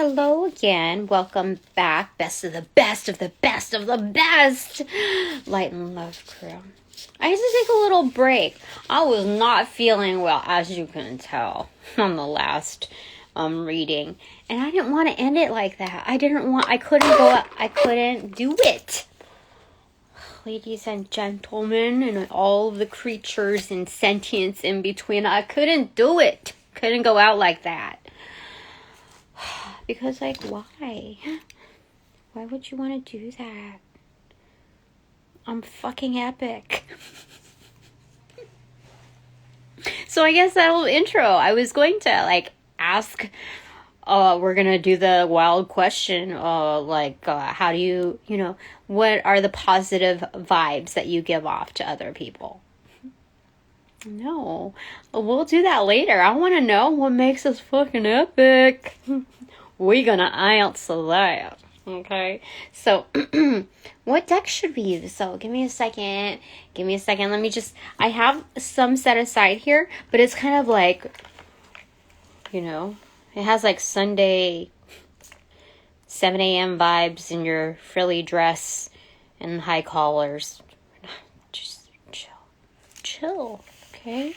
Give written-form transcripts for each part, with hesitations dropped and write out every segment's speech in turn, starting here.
Hello again. Welcome back. Best of the best of the best of the best. Light and Love crew. I had to take a little break. I was not feeling well, as you can tell, on the last reading. And I didn't want to end it like that. I couldn't do it. Ladies and gentlemen, and all of the creatures and sentience in between, I couldn't do it. Couldn't go out like that. Because, like, why? Why would you want to do that? I'm fucking epic. So I guess that'll intro. I was going to, like, ask, we're going to do the wild question, how do you, what are the positive vibes that you give off to other people? No, we'll do that later. I want to know what makes us fucking epic. We're gonna answer that. Okay, so what deck should we use? So give me a second. Let me I have some set aside here, but it's kind of like, it has like Sunday 7 a.m. vibes in your frilly dress and high collars. Just chill. Okay,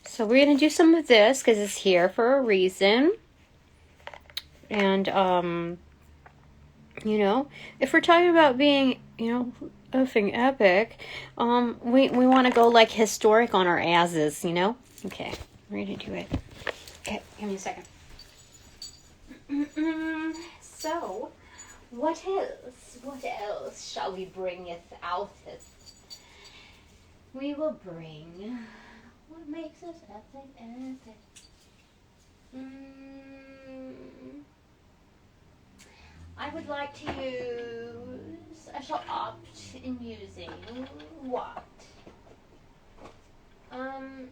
so we're gonna do some of this because it's here for a reason. And, if we're talking about being, effing epic, we want to go, like, historic on our asses, Okay, we're going to do it. Okay, give me a second. So, what else shall we bringeth out? We will bring what makes us epic. I would like to use, I shall opt in using what? I'm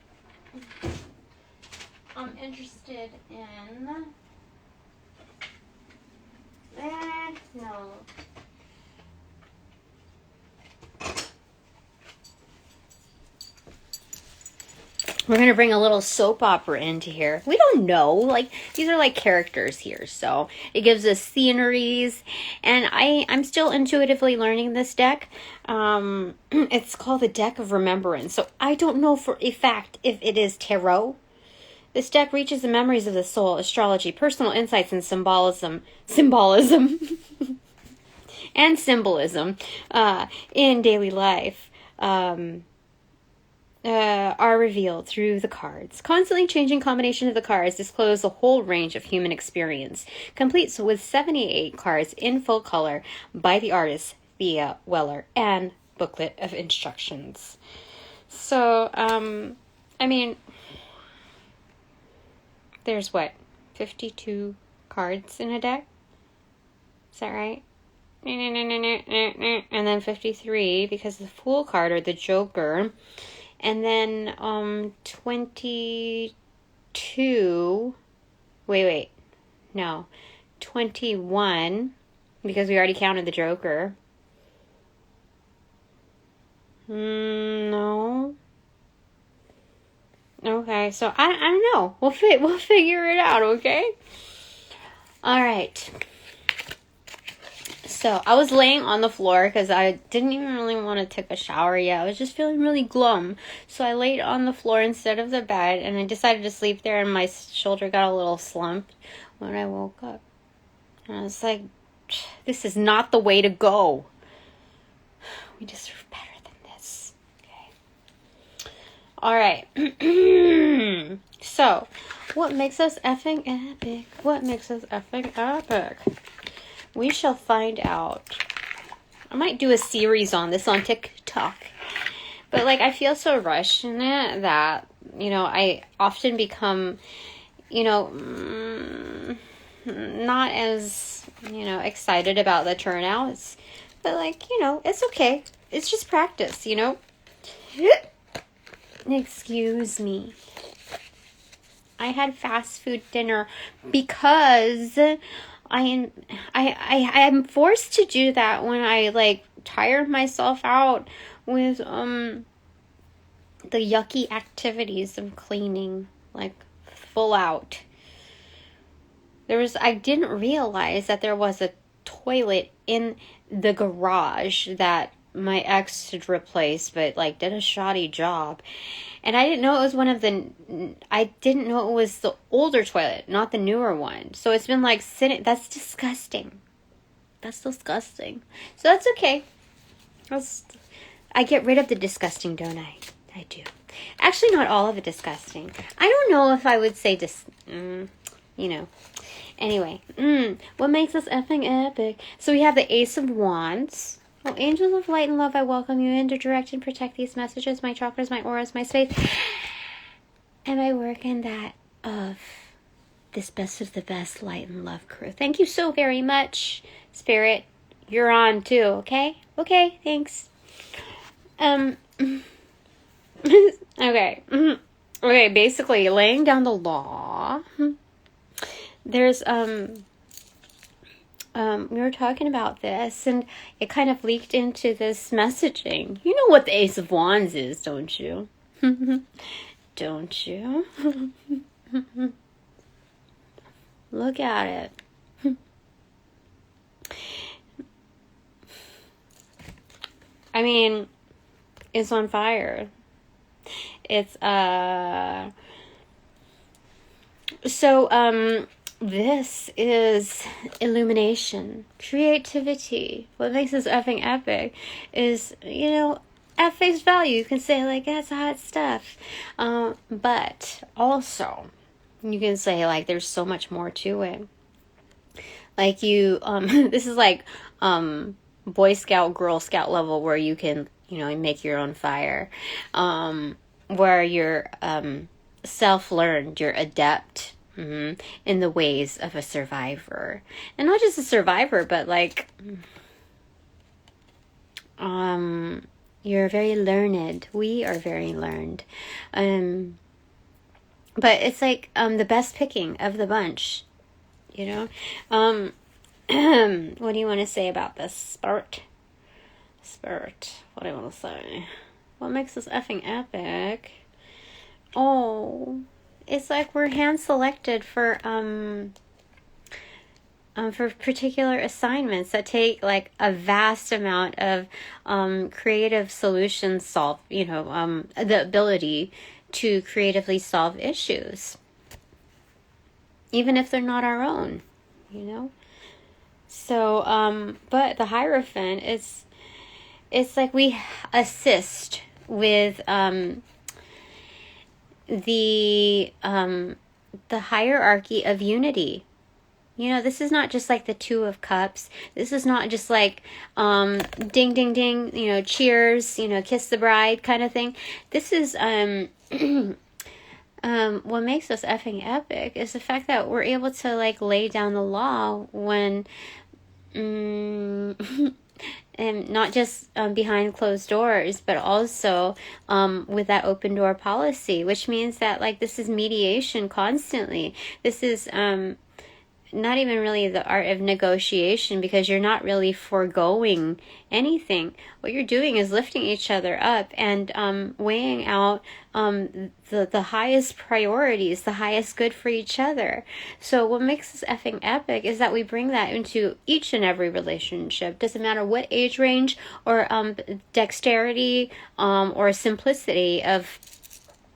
interested in, no. We're going to bring a little soap opera into here. We don't know. Like, these are like characters here. So it gives us sceneries. And I'm still intuitively learning this deck. It's called the Deck of Remembrance. So I don't know for a fact if it is tarot. This deck reaches the memories of the soul, astrology, personal insights, and symbolism. And symbolism in daily life. Are revealed through the cards. Constantly changing combination of the cards disclose the whole range of human experience, complete with 78 cards in full color by the artist Thea Weller and booklet of instructions. So, there's 52 cards in a deck? Is that right? And then 53 because the Fool card or the Joker. And then 21, because we already counted the Joker. No. Okay, so I don't know. We'll figure it out, okay? All right. So I was laying on the floor because I didn't even really want to take a shower yet. I was just feeling really glum. So I laid on the floor instead of the bed, and I decided to sleep there, and my shoulder got a little slumped when I woke up. And I was like, this is not the way to go. We deserve better than this. Okay. All right. So, what makes us effing epic? What makes us effing epic? We shall find out. I might do a series on this on TikTok. But, I feel so rushed in it that, I often become, not as, excited about the turnouts. But, it's okay. It's just practice, Excuse me. I had fast food dinner because I'm forced to do that when I tire myself out with the yucky activities of cleaning, full out. I didn't realize that there was a toilet in the garage that my ex had replaced, but like did a shoddy job. And I didn't know I didn't know it was the older toilet, not the newer one. So it's been like sitting, that's disgusting. That's disgusting. So that's okay. I get rid of the disgusting, don't I? I do. Actually, not all of it disgusting. I don't know if I would say Anyway, what makes us effing epic? So we have the Ace of Wands. Oh, angels of light and love, I welcome you in to direct and protect these messages, my chakras, my auras, my space. And I work in that of this best of the best light and love crew. Thank you so very much, Spirit. You're on too, okay? Okay, thanks. Okay. Okay, basically laying down the law. There's we were talking about this, and it kind of leaked into this messaging. You know what the Ace of Wands is, don't you? Don't you? Look at it. I mean, it's on fire. It's this is illumination, creativity. What makes this effing epic is, at face value, you can say, like, that's hot stuff. But also, you can say, like, there's so much more to it. Like, this is like, Boy Scout, Girl Scout level where you can, make your own fire. Where you're, self-learned, you're adept. In the ways of a survivor. And not just a survivor, but like you're very learned. We are very learned. But it's like the best picking of the bunch. What do you want to say about this? Spirit. What do I want to say? What makes this effing epic? Oh, it's like we're hand selected for particular assignments that take like a vast amount of creative solution the ability to creatively solve issues, even if they're not our own, So, but the Hierophant, it's like we assist with the hierarchy of unity. This is not just like the Two of Cups. This is not just like ding ding ding, cheers, kiss the bride kind of thing. This is what makes us effing epic is the fact that we're able to like lay down the law when and not just behind closed doors, but also with that open door policy, which means that like this is mediation constantly. This is not even really the art of negotiation, because you're not really foregoing anything. What you're doing is lifting each other up and weighing out the highest priorities, the highest good for each other. So what makes this effing epic is that we bring that into each and every relationship. Doesn't matter what age range or dexterity or simplicity of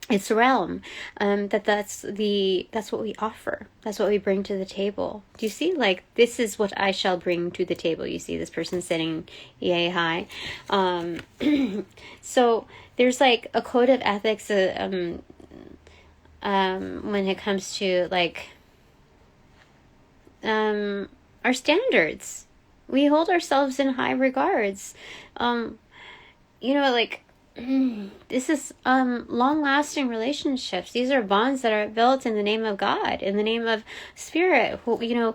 its realm, that's what we offer. That's what we bring to the table. Do you see? Like, this is what I shall bring to the table. You see this person sitting yay high. So there's like a code of ethics when it comes to like our standards. We hold ourselves in high regards. This is long-lasting relationships. These are bonds that are built in the name of God, in the name of Spirit, the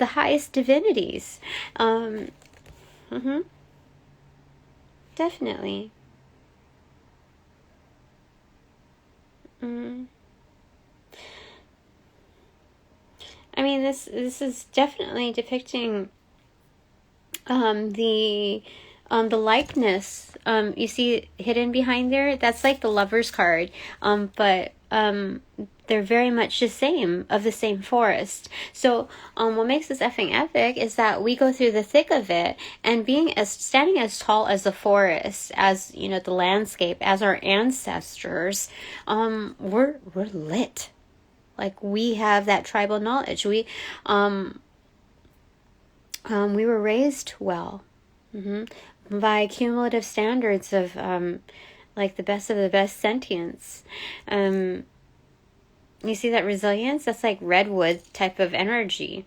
highest divinities. Definitely. I mean, this is definitely depicting the likeness. You see hidden behind there? That's like the Lover's card. But they're very much the same, of the same forest. So what makes this effing epic is that we go through the thick of it, and standing as tall as the forest, as the landscape, as our ancestors, we're lit. Like, we have that tribal knowledge. We were raised well, by cumulative standards of like the best of the best sentience. You see that resilience? That's like redwood type of energy.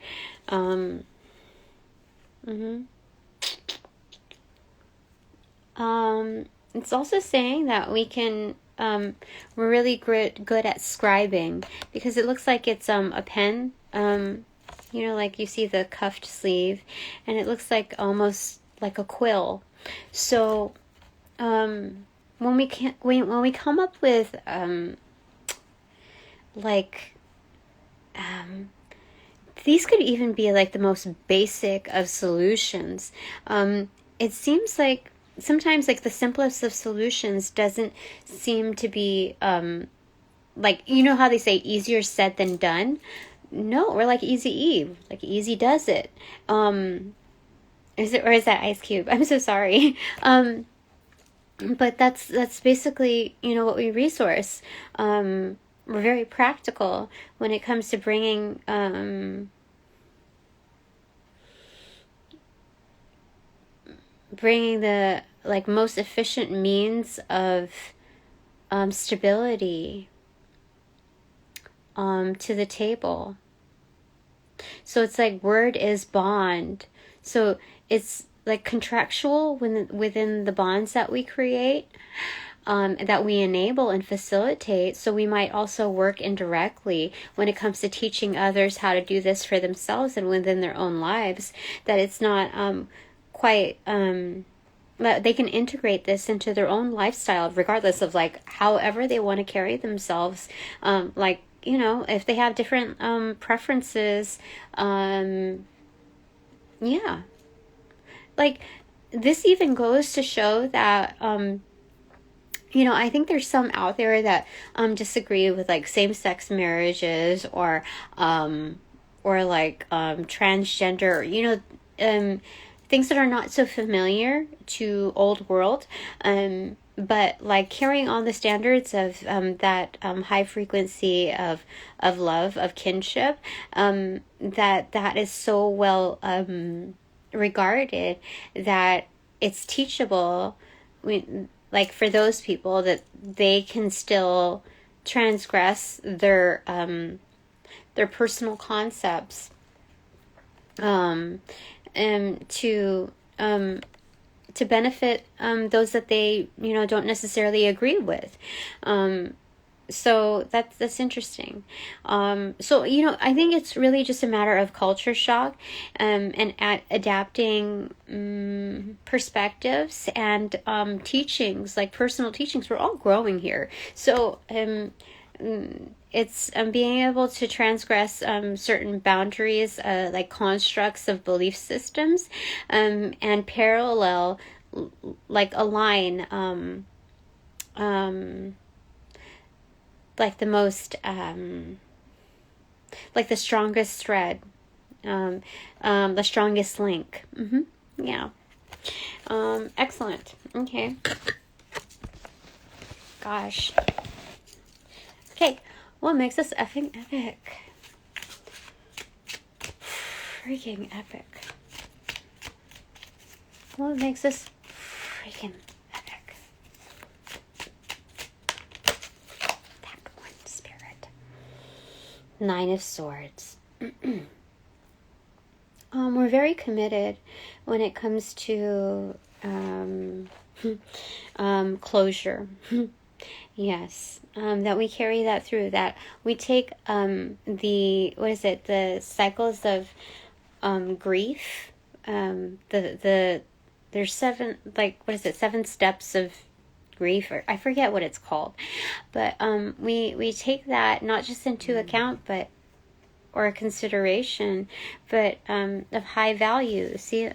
It's also saying that we can, we're really good at scribing, because it looks like it's a pen, like you see the cuffed sleeve, and it looks like almost like a quill. So when we come up with these could even be like the most basic of solutions. It seems like sometimes like the simplest of solutions doesn't seem to be like, how they say easier said than done. No, we're like Eazy-E, like easy does it. Is that Ice Cube? I'm so sorry. But that's basically what we resource. We're very practical when it comes to bringing the like most efficient means of stability to the table. So it's like word is bond. So it's like contractual within the bonds that we create, that we enable and facilitate. So we might also work indirectly when it comes to teaching others how to do this for themselves and within their own lives, that it's not quite they can integrate this into their own lifestyle, regardless of like however they want to carry themselves. Like, if they have different preferences, yeah. Like, this even goes to show that, I think there's some out there that disagree with like same-sex marriages or like transgender, things that are not so familiar to old world. But like carrying on the standards of that high frequency of love, of kinship, that is so well regarded that it's teachable. Like for those people, that they can still transgress their personal concepts to benefit those that they don't necessarily agree with. So that's interesting. So I think it's really just a matter of culture shock, and adapting perspectives and teachings, like personal teachings. We're all growing here, so it's being able to transgress certain boundaries, like constructs of belief systems, and parallel, like align like the most like the strongest thread, the strongest link. Yeah. Excellent. Okay. Gosh. Okay. What makes us effing epic? Freaking epic. What makes us freaking epic? That one, Spirit. 9 of Swords. We're very committed when it comes to closure. Yes, that we carry that through, that we take the cycles of grief, there's 7, like, 7 steps of grief, or I forget what it's called, but we take that not just into account, but or consideration, but of high value. See,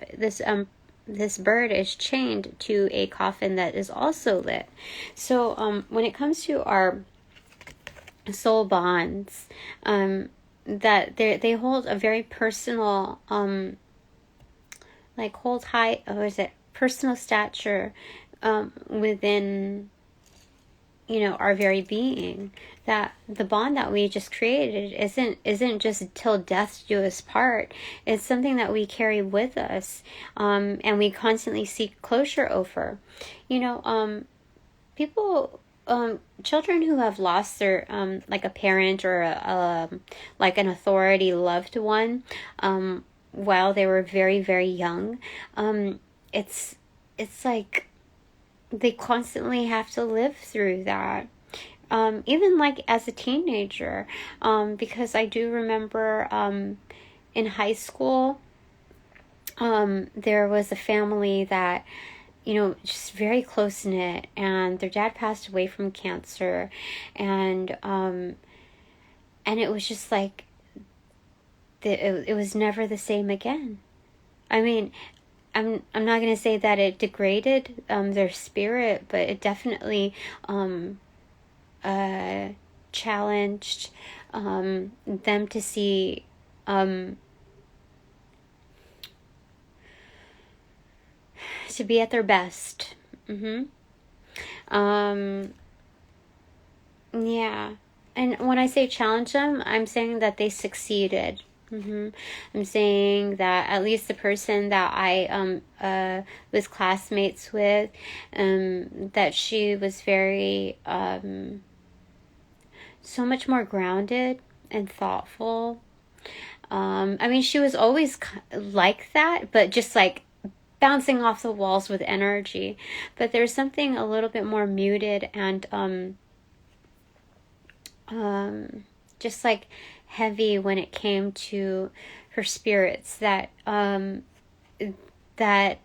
this bird is chained to a coffin that is also lit. So when it comes to our soul bonds, that they hold a very personal, like hold high, or is it personal stature, within, you know, our very being. That the bond that we just created isn't just till death do us part. It's something that we carry with us, and we constantly seek closure over. You know, people, children who have lost their, like a parent or like an authority loved one, while they were very, very young, it's like they constantly have to live through that. Even like as a teenager, because I do remember, in high school, there was a family that, you know, just very close knit, and their dad passed away from cancer, and it was just like, it was never the same again. I mean, I'm not going to say that it degraded, their spirit, but it definitely, challenged, them to see, to be at their best. Yeah. And when I say challenge them, I'm saying that they succeeded. I'm saying that at least the person that I was classmates with, that she was very, so much more grounded and thoughtful. I mean, she was always like that, but just like bouncing off the walls with energy. But there's something a little bit more muted and just like heavy when it came to her spirits, that that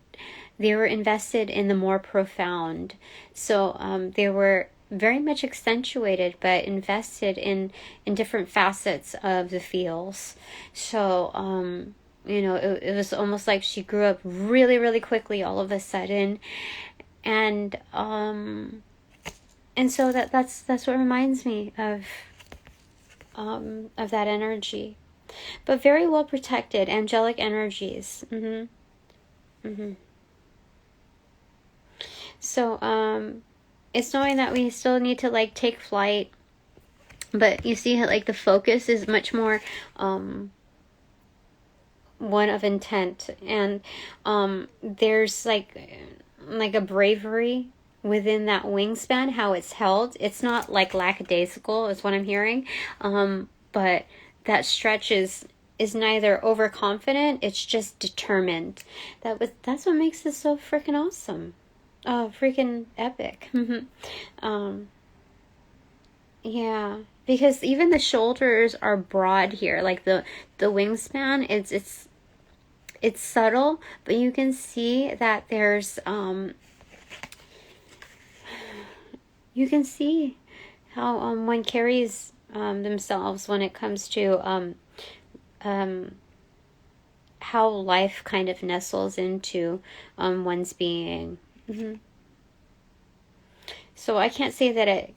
they were invested in the more profound. So they were very much accentuated, but invested in different facets of the feels. So you know, it was almost like she grew up really, really quickly all of a sudden, and so that's what reminds me of that energy. But very well protected, angelic energies. So it's knowing that we still need to like take flight, but you see how like the focus is much more one of intent, and there's like a bravery within that wingspan, how it's held. It's not like lackadaisical is what I'm hearing, but that stretch is neither overconfident, it's just determined. That's what makes it so freaking awesome. Oh, freaking epic. Yeah, because even the shoulders are broad here, like the wingspan, it's subtle, but you can see that there's you can see how one carries themselves when it comes to how life kind of nestles into one's being. So I can't say that it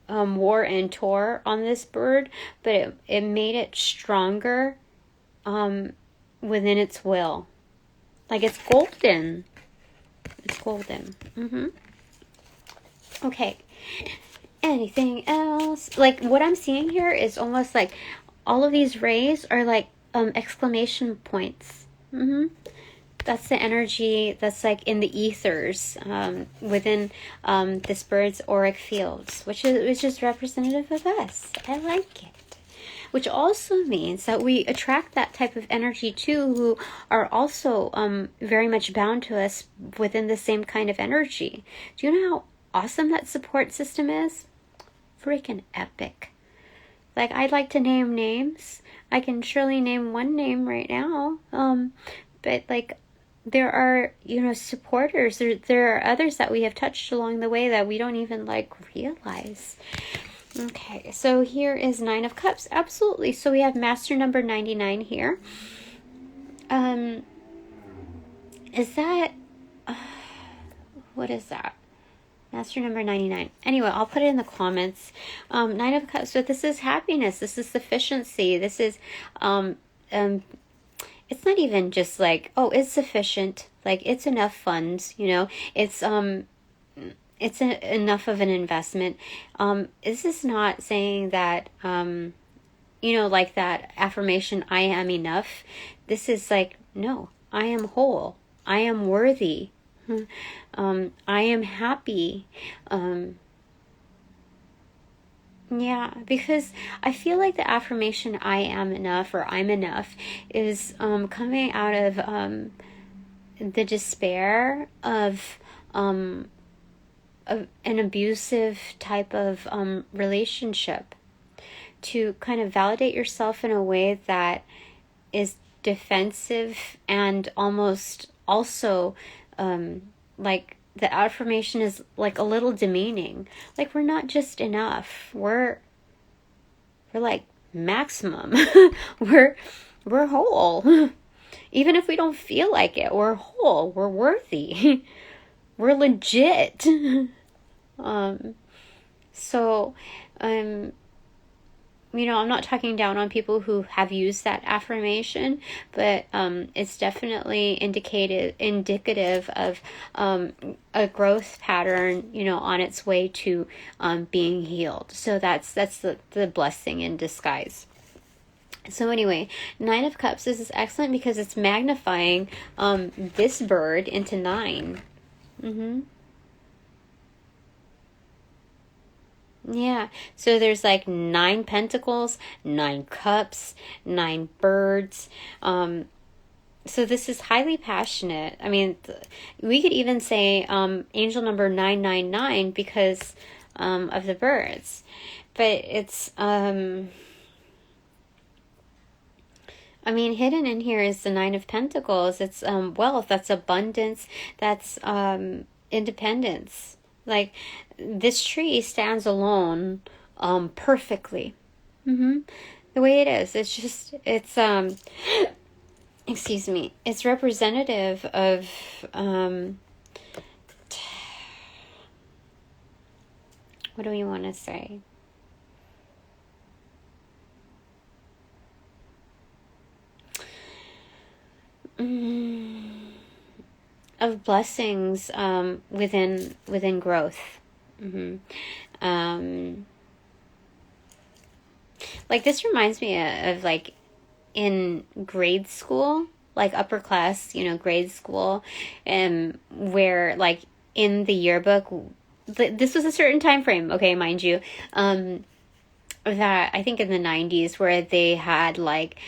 wore and tore on this bird, but it made it stronger within its will. Like it's golden. It's golden. Okay. Anything else? Like what I'm seeing here is almost like all of these rays are like exclamation points. That's the energy that's like in the ethers within this bird's auric fields, which is representative of us. I like it. Which also means that we attract that type of energy too, who are also very much bound to us within the same kind of energy. Do you know how awesome that support system is? Freaking epic. Like, I'd like to name names. I can surely name one name right now. But like, there are, you know, supporters. There are others that we have touched along the way that we don't even like realize. Okay, so here is 9 of Cups. Absolutely. So we have master number 99 here. Is that what is that? Master number 99. Anyway, I'll put it in the comments. Nine of Cups. So this is happiness. This is sufficiency. This is, it's not even just like, oh, it's sufficient. Like, it's enough funds, you know. It's enough of an investment. This is not saying that, you know, like that affirmation, I am enough. This is like, no, I am whole. I am worthy. I am happy. Yeah, because I feel like the affirmation I am enough or I'm enough is coming out of the despair of an abusive type of relationship, to kind of validate yourself in a way that is defensive and almost also like the affirmation is like a little demeaning. Like, we're not just enough. We're like maximum. we're whole. Even if we don't feel like it, we're whole. We're worthy. We're legit. You know, I'm not talking down on people who have used that affirmation, but it's definitely indicative of a growth pattern, you know, on its way to being healed. So that's the blessing in disguise. So anyway, Nine of Cups, this is excellent because it's magnifying this bird into 9. Yeah, so there's like 9 pentacles, 9 cups, 9 birds. So this is highly passionate. I mean, we could even say angel number 999 because of the birds. But it's, I mean, hidden in here is the 9 of Pentacles. It's wealth, that's abundance, that's independence. Like, this tree stands alone perfectly. The way it is. It's just, it's, excuse me, it's representative of, what do we want to say? Of blessings within growth. Like, this reminds me of like in grade school, like upper class, you know, grade school, where like in the yearbook, this was a certain time frame, okay, mind you, that I think in the 90s, where they had like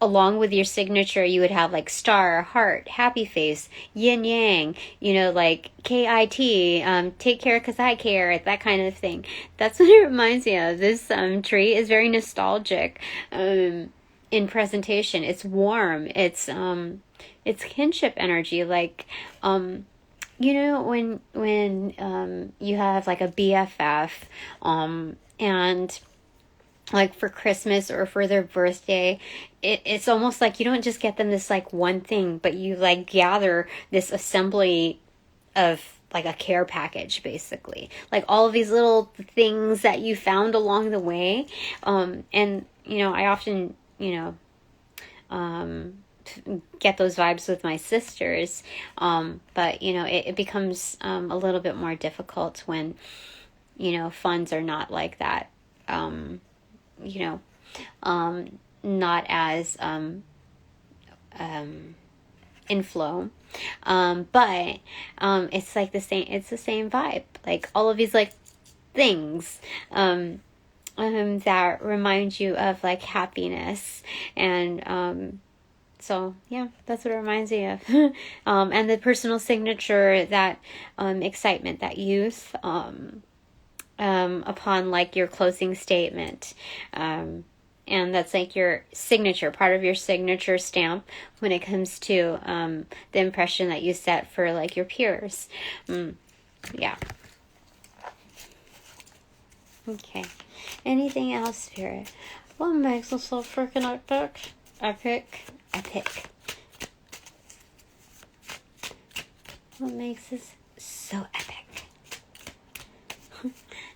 along with your signature, you would have like star, heart, happy face, yin yang, you know, like KIT, take care because I care, that kind of thing. That's what it reminds me of. This tree is very nostalgic in presentation. It's warm. It's kinship energy. Like, you know, when you have like a BFF, and like for Christmas or for their birthday, it's almost like you don't just get them this like one thing, but you like gather this assembly of like a care package, basically. Like all of these little things that you found along the way. And, you know, I often, you know, get those vibes with my sisters. But, you know, it becomes a little bit more difficult when, you know, funds are not like that. You know, not as inflow, but it's like it's the same vibe, like all of these like things that remind you of like happiness, and so yeah, that's what it reminds me of. And the personal signature, that excitement, that youth, upon like your closing statement, and that's like your signature, part of your signature stamp when it comes to the impression that you set for like your peers. Yeah. Okay. Anything else, Spirit? What makes us so freaking epic? Epic. What makes us So epic.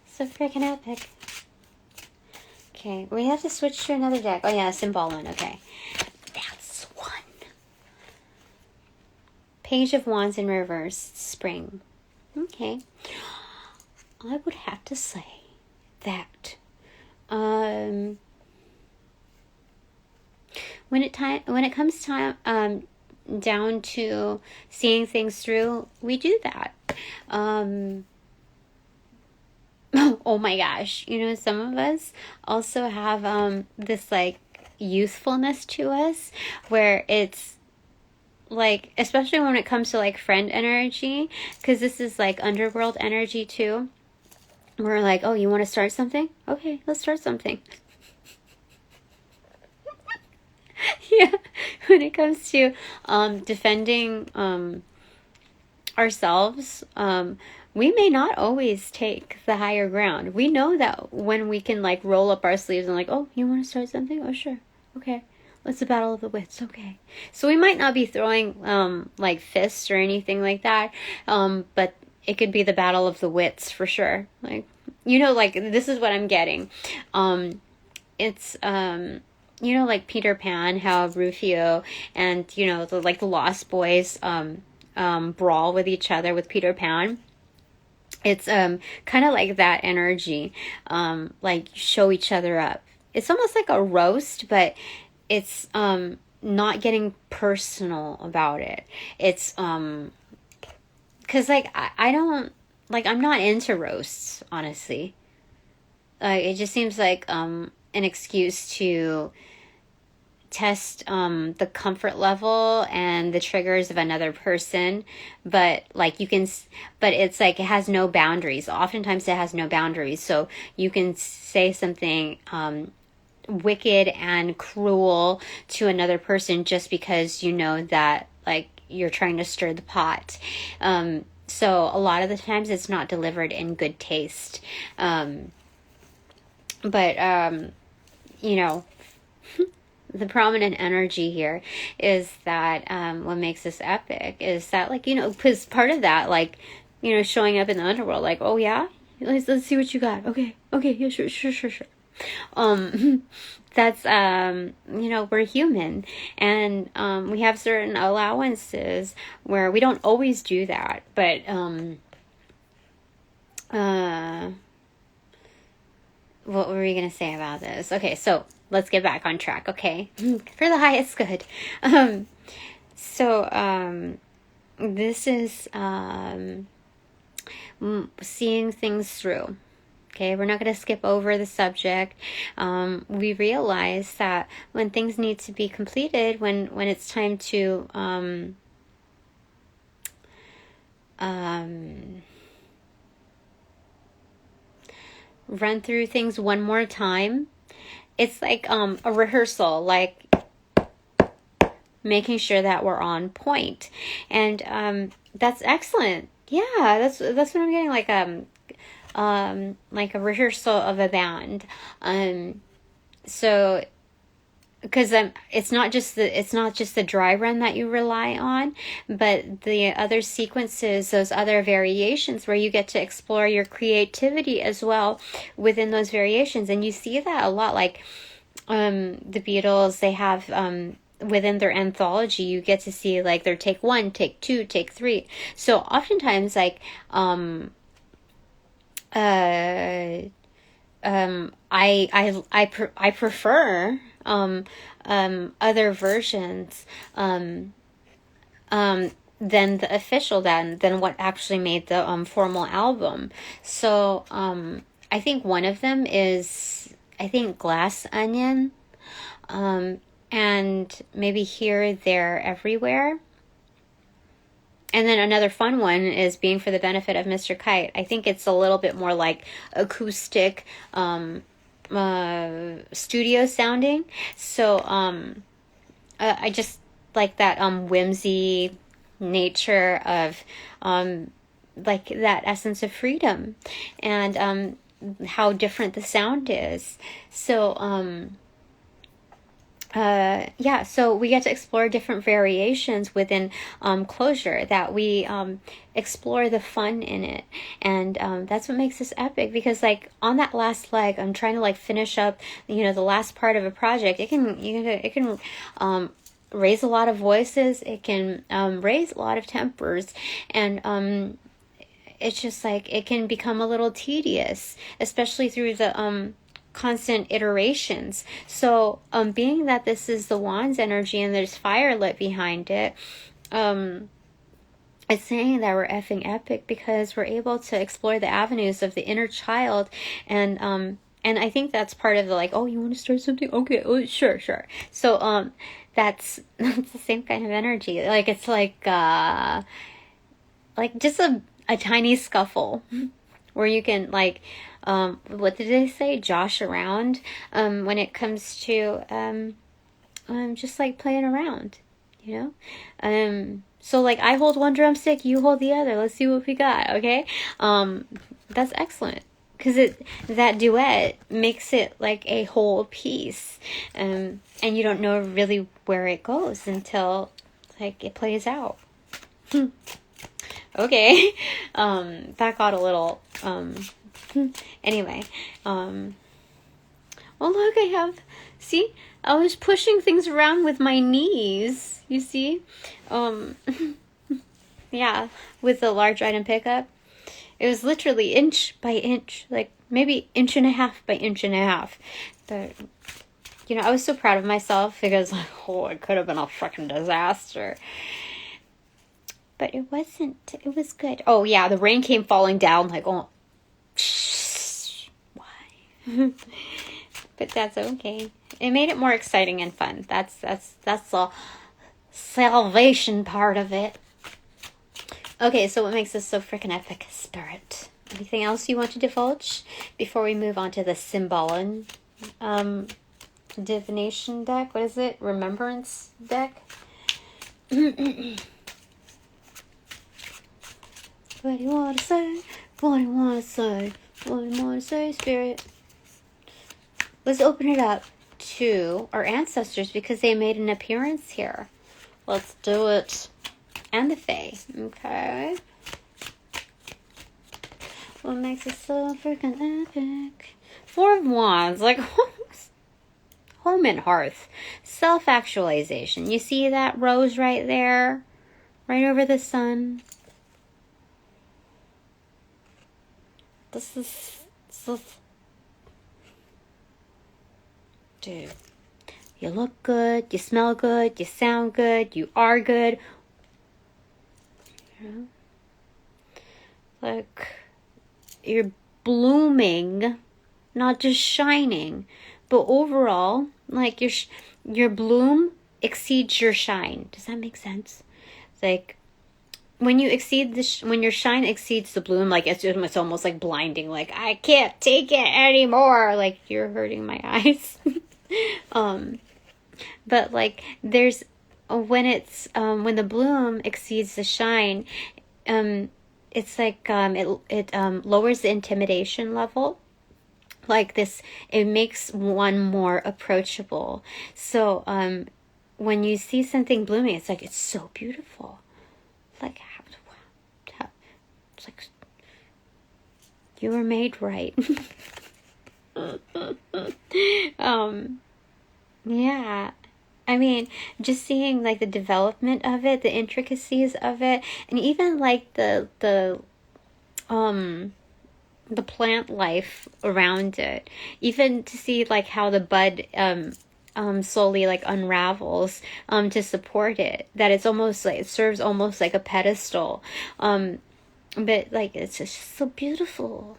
So freaking epic. Okay, we have to switch to another deck. Oh yeah, symbol one. Okay, that's one. Page of Wands in reverse, spring. Okay, I would have to say that when it comes time down to seeing things through, we do that. Oh my gosh, you know, some of us also have this like youthfulness to us where it's like, especially when it comes to like friend energy, because this is like underworld energy too. We're like, oh, you want to start something? Okay, let's start something. Yeah, when it comes to defending ourselves, we may not always take the higher ground. We know that when we can like roll up our sleeves and like, oh, you want to start something? Oh, sure. Okay. Let's the battle of the wits. Okay. So we might not be throwing like fists or anything like that. But it could be the battle of the wits for sure. Like, you know, like this is what I'm getting. It's you know, like Peter Pan, how Rufio and, you know, the Lost Boys brawl with each other with Peter Pan. It's kind of like that energy, like show each other up. It's almost like a roast, but it's not getting personal about it. It's because like I don't like, I'm not into roasts, honestly. It just seems like an excuse to test the comfort level and the triggers of another person, but like but it's like it has no boundaries. Oftentimes it has no boundaries, so you can say something wicked and cruel to another person just because you know that like you're trying to stir the pot. So a lot of the times it's not delivered in good taste, but you know, the prominent energy here is that what makes this epic is that, like, you know, because part of that, like, you know, showing up in the underworld, like, oh yeah, let's see what you got. Okay, yeah, sure. That's you know, we're human, and we have certain allowances where we don't always do that, but what were we gonna say about this? Okay, so let's get back on track, okay? For the highest good. This is seeing things through. Okay, we're not going to skip over the subject. We realize that when things need to be completed, when it's time to run through things one more time, it's like a rehearsal, like making sure that we're on point. And that's excellent. Yeah, that's what I'm getting, like a rehearsal of a band. So because it's not just the dry run that you rely on, but the other sequences, those other variations where you get to explore your creativity as well within those variations. And you see that a lot, like the Beatles, they have within their anthology, you get to see like their take 1, take 2, take 3. So oftentimes, like I prefer other versions than the official, than what actually made the formal album. So I think one of them is, I think, Glass Onion, and maybe Here, There, Everywhere. And then another fun one is Being for the Benefit of Mr. Kite. I think it's a little bit more like acoustic, studio sounding. So I just like that whimsy nature of like that essence of freedom, and how different the sound is. So yeah, so we get to explore different variations within closure, that we explore the fun in it. And that's what makes this epic, because like on that last leg, I'm trying to like finish up, you know, the last part of a project. It can raise a lot of voices. It can raise a lot of tempers, and it's just like it can become a little tedious, especially through the constant iterations. So being that this is the wand's energy and there's fire lit behind it, it's saying that we're effing epic because we're able to explore the avenues of the inner child. And I think that's part of the like, oh, you want to start something? Okay, oh, sure. So that's the same kind of energy. Like it's like just a tiny scuffle where you can like what did they say, josh around when it comes to just like playing around, you know. So like I hold one drumstick, you hold the other, let's see what we got. Okay. That's excellent, because that duet makes it like a whole piece, and you don't know really where it goes until like it plays out. Okay. That got a little anyway. Well, look, see, I was pushing things around with my knees, you see. Yeah, with the large item pickup, it was literally inch by inch, like maybe inch and a half by inch and a half. But you know, I was so proud of myself because like, oh, it could have been a freaking disaster. But it wasn't. It was good. Oh yeah, the rain came falling down like, oh, why? But that's okay. It made it more exciting and fun. That's the salvation part of it. Okay, so what makes this so freaking epic? Spirit. Anything else you want to divulge before we move on to the Symbolon divination deck? What is it? Remembrance deck? What do you want to say? What do you want to say? What do you want to say, Spirit? Let's open it up to our ancestors because they made an appearance here. Let's do it. And the Fae. Okay. What makes it so freaking epic? Four of Wands. Like, home and hearth. Self-actualization. You see that rose right there? Right over the sun? This is... Dude. You look good. You smell good. You sound good. You are good. Like, you're blooming, not just shining, but overall, like your bloom exceeds your shine. Does that make sense? It's like when you exceed when your shine exceeds the bloom, like it's almost like blinding. Like, I can't take it anymore. Like, you're hurting my eyes. But like there's when it's when the bloom exceeds the shine, it's like it lowers the intimidation level. Like this, it makes one more approachable. So when you see something blooming, it's like, it's so beautiful. Like, it's like you were made right. Yeah. I mean, just seeing like the development of it, the intricacies of it, and even like the plant life around it. Even to see like how the bud slowly like unravels to support it. That it's almost like it serves almost like a pedestal. But like it's just so beautiful.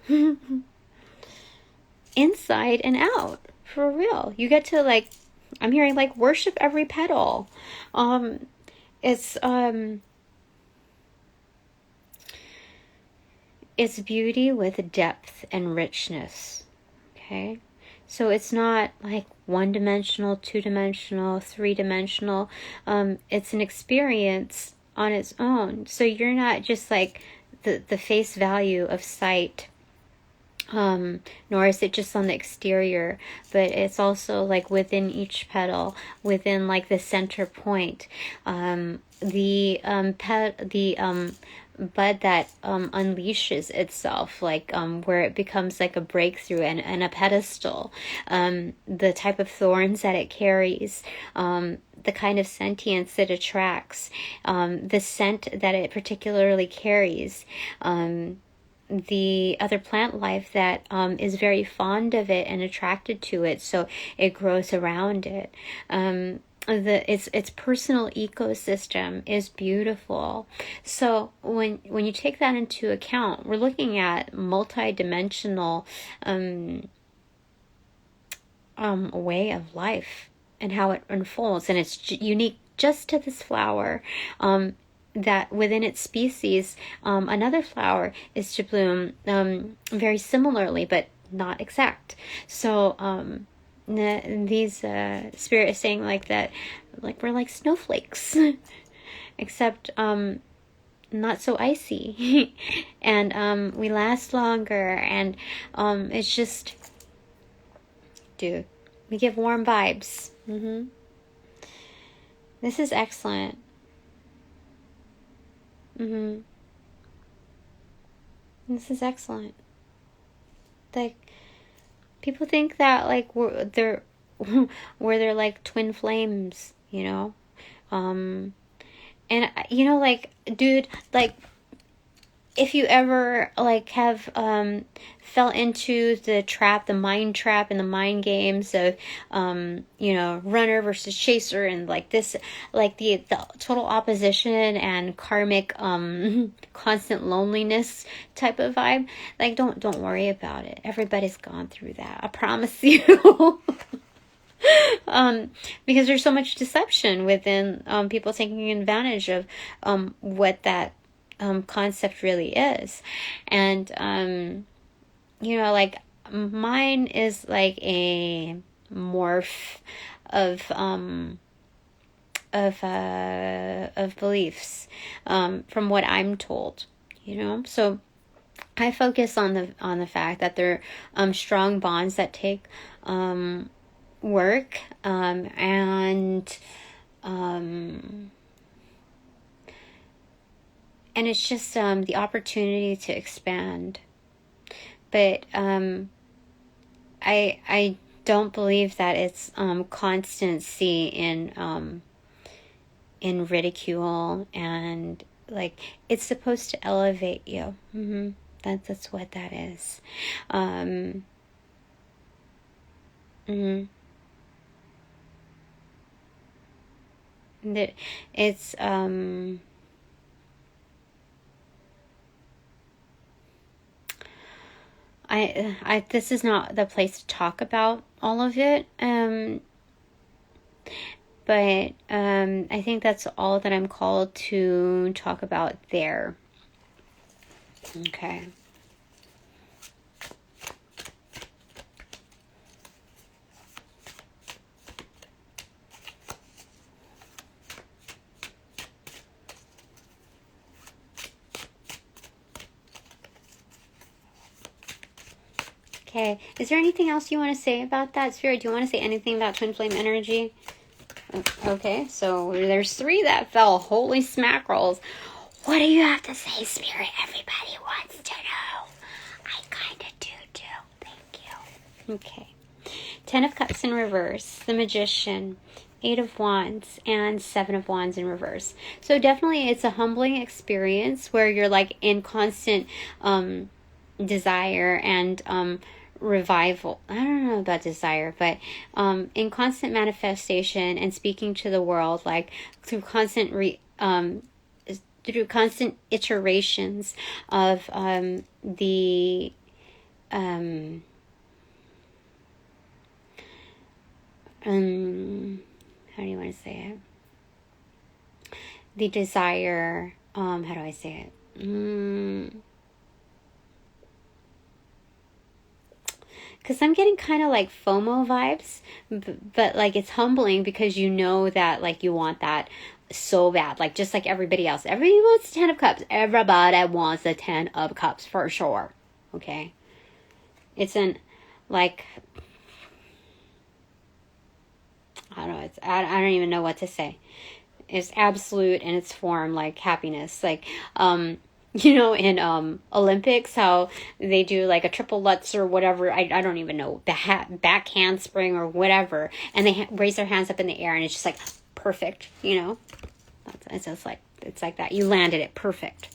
Inside and out. For real. You get to like, I'm hearing like worship every petal. It's beauty with depth and richness. Okay? So it's not like one-dimensional, two-dimensional, three-dimensional. It's an experience on its own. So you're not just like the face value of sight Nor is it just on the exterior, but it's also like within each petal, within like the center point. The bud that unleashes itself, like where it becomes like a breakthrough and a pedestal, the type of thorns that it carries, the kind of sentience it attracts, the scent that it particularly carries, the other plant life that is very fond of it and attracted to it, so it grows around it. Its personal ecosystem is beautiful. So when you take that into account, we're looking at multi-dimensional way of life and how it unfolds, and it's unique just to this flower. That within its species, another flower is to bloom very similarly, but not exact. So these spirit is saying like that, like we're like snowflakes, except not so icy, and we last longer, and it's just, dude, we give warm vibes. This is excellent. This is excellent. Like, people think that like they're like twin flames, you know, and you know, like, dude, like, if you ever like have fell into the mind trap and the mind games of you know, runner versus chaser, and like this, like the total opposition and karmic constant loneliness type of vibe, like don't worry about it. Everybody's gone through that, I promise you. Because there's so much deception within people taking advantage of what that concept really is. And you know, like, mine is like a morph of beliefs, from what I'm told, you know. So I focus on the fact that they're strong bonds that take work, and it's just the opportunity to expand. But I don't believe that it's constancy in ridicule, and like, it's supposed to elevate you. That's what that is. It's I this is not the place to talk about all of it, but I think that's all that I'm called to talk about there. Okay. Okay, is there anything else you want to say about that, Spirit? Do you want to say anything about twin flame energy? Okay, so there's 3 that fell. Holy smackerels. What do you have to say, Spirit? Everybody wants to know. I kind of do too. Thank you. Okay. 10 of Cups in reverse. The Magician. 8 of Wands. And 7 of Wands in reverse. So definitely it's a humbling experience where you're like in constant desire and revival. I don't know about desire, but in constant manifestation and speaking to the world, like through constant iterations of the how do you want to say it? The desire, how do I say it? Because I'm getting kind of like FOMO vibes, but like it's humbling because you know that like you want that so bad, like just like everybody else. Everybody wants 10 of Cups. Everybody wants the 10 of Cups for sure. Okay. It's an, like, I don't know, I don't even know what to say. It's absolute in its form, like happiness. Like, you know, in Olympics, how they do like a triple Lutz or whatever. I don't even know, the back handspring or whatever, and they raise their hands up in the air, and it's just like perfect. You know, it's just like, it's like that. You landed it perfect.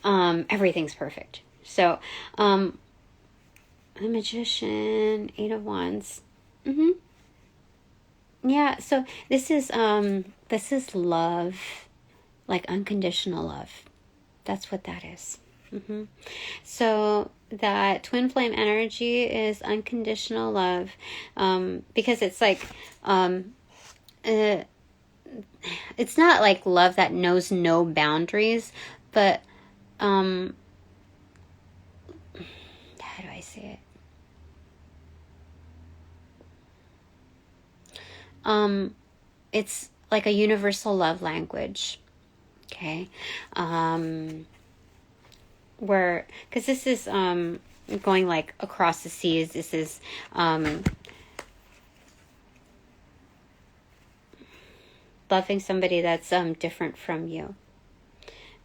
Everything's perfect. So, the Magician, Eight of Wands. Yeah, so this is love, like unconditional love. That's what that is. So that twin flame energy is unconditional love, because it's like, it's not like love that knows no boundaries, but how do I say it? It's like a universal love language. Okay. Where, because this is going like across the seas. This is loving somebody that's different from you,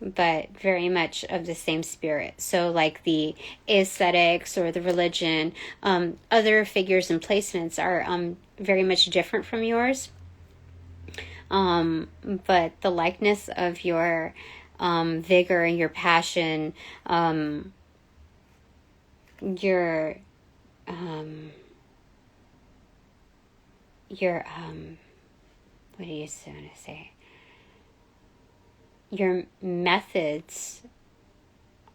but very much of the same spirit. So like the aesthetics or the religion, other figures and placements are very much different from yours. But the likeness of your vigor and your passion, your what do you want to say? Your methods.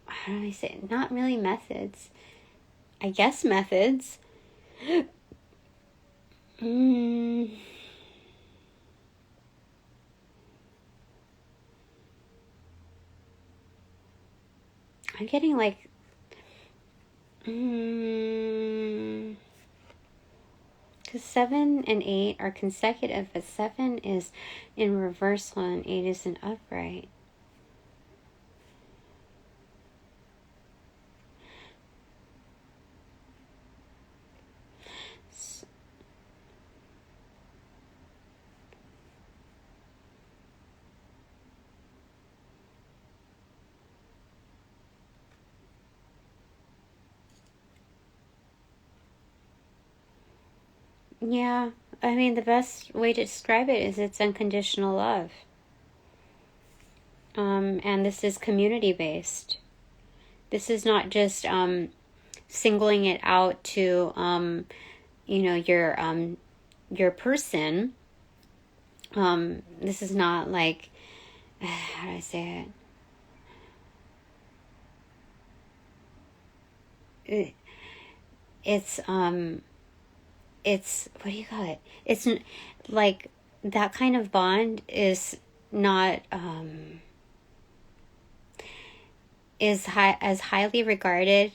How do I say it? Not really methods. I guess methods. I'm getting like, because 7 and 8 are consecutive, but 7 is in reversal and 8 is in upright. Yeah, I mean, the best way to describe it is it's unconditional love. And this is community based. This is not just singling it out to you know, your person. This is not like, how do I say it? It's what do you call it? It's like that kind of bond is not is as highly regarded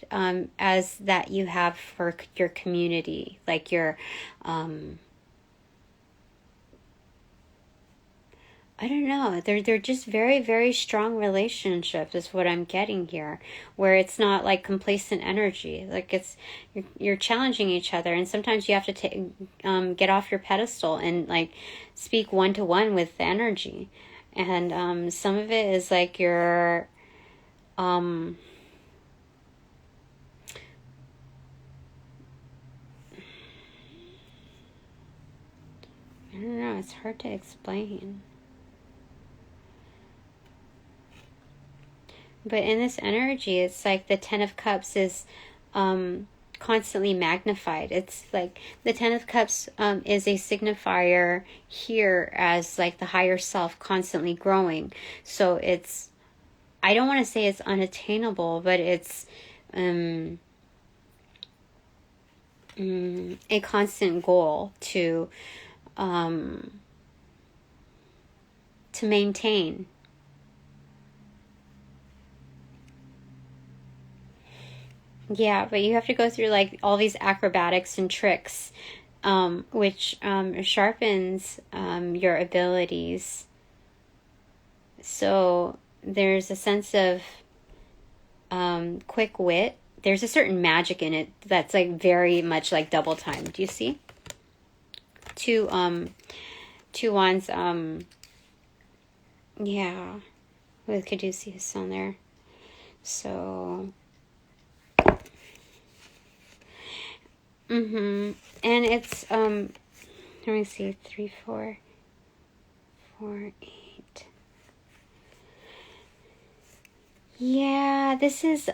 as that you have for your community, like your I don't know. They're just very, very strong relationships is what I'm getting here, where it's not like complacent energy. Like it's you're challenging each other, and sometimes you have to get off your pedestal and like speak one to one with the energy, and some of it is like your I don't know. It's hard to explain. But in this energy, it's like the Ten of Cups is constantly magnified. It's like the Ten of Cups is a signifier here as like the higher self constantly growing. So it's, I don't want to say it's unattainable, but it's a constant goal to maintain. Yeah, but you have to go through like all these acrobatics and tricks, which sharpens your abilities. So there's a sense of quick wit there's a certain magic in it that's like very much like double time. Do you see? Two wands, yeah, with Caduceus on there. So, and it's, let me see, 3, 4, 4, 8. Yeah, this is,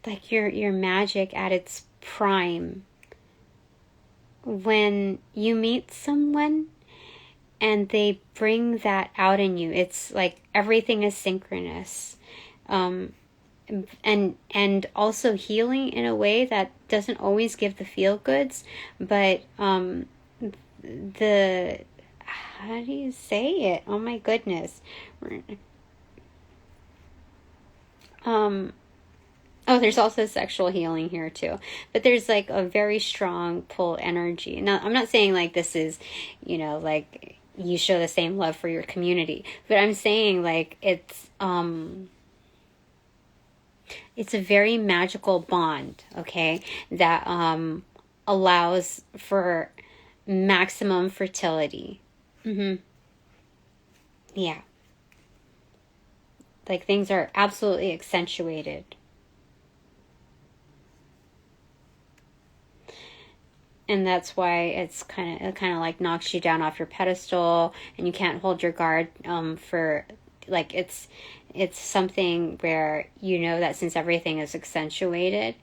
like your magic at its prime. When you meet someone and they bring that out in you, it's like everything is synchronous. And also healing in a way that doesn't always give the feel goods, but the, how do you say it? Oh my goodness. Oh, there's also sexual healing here too. But there's like a very strong pull energy. Now, I'm not saying like this is, you know, like you show the same love for your community, but I'm saying like it's a very magical bond, okay, that allows for maximum fertility. Yeah. Like things are absolutely accentuated. And that's why it's kind of like knocks you down off your pedestal, and you can't hold your guard for, like, it's something where you know that since everything is accentuated,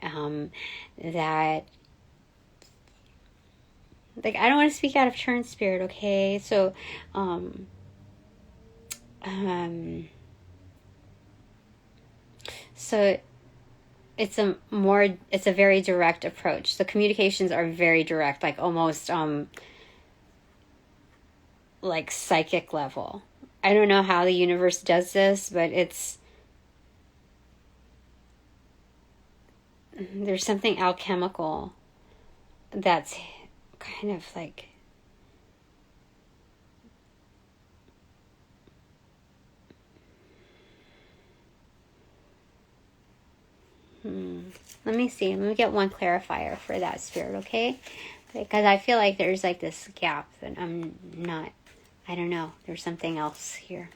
that, like, I don't want to speak out of turn, Spirit, okay? So, so it's a very direct approach. The communications are very direct, like almost like psychic level. I don't know how the universe does this, but there's something alchemical that's kind of like, let me see. Let me get one clarifier for that, Spirit, okay? Because I feel like there's like this gap that I'm not, I don't know. There's something else here.